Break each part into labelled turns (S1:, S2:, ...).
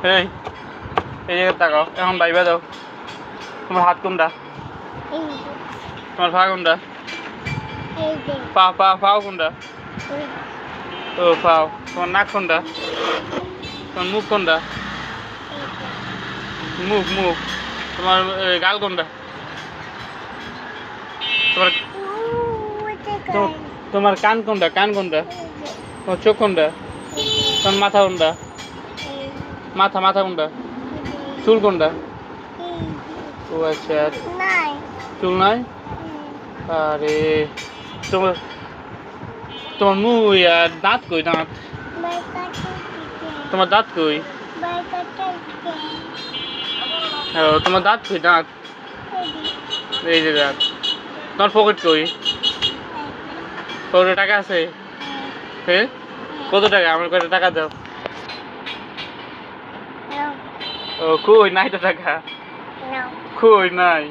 S1: এই এই জায়গায় তাকাও এখন বাইবা দাও তোমার হাত কোনটা তোমার পা কোনটা পাও কোনটা ও পাও তোমার নাক কোনটা তোমার মুখ কোনটা মুখ তোমার গাল কোনটা তোমার তোমার কান কোনটা তোমার চোখ কোনটা তোমার মাথা কোনটা মাথা কোনটা চুল কোনটা ও আচ্ছা চুল নাই আরে তোমার তোমার মুখ আর দাঁত কই দাঁত তোমার দাঁত কই তোমার দাঁত কই দাঁত এই যে দাঁত তোমার পকেট কই পকেটে টাকা আছে হ্যাঁ কত টাকা আমার কয়টা টাকা দাও ও কই নাই তো টাকা কই নাই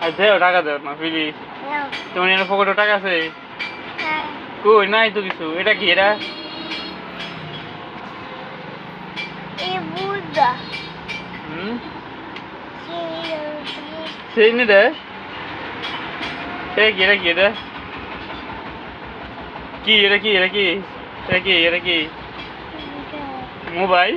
S1: আর দেও টাকা দাও না প্লিজ তোমার এখানে পকেটে টাকা আছে কই নাই তো কিছু এটা কি এটা সেই নি রে এটা কি এটা কি মোবাইল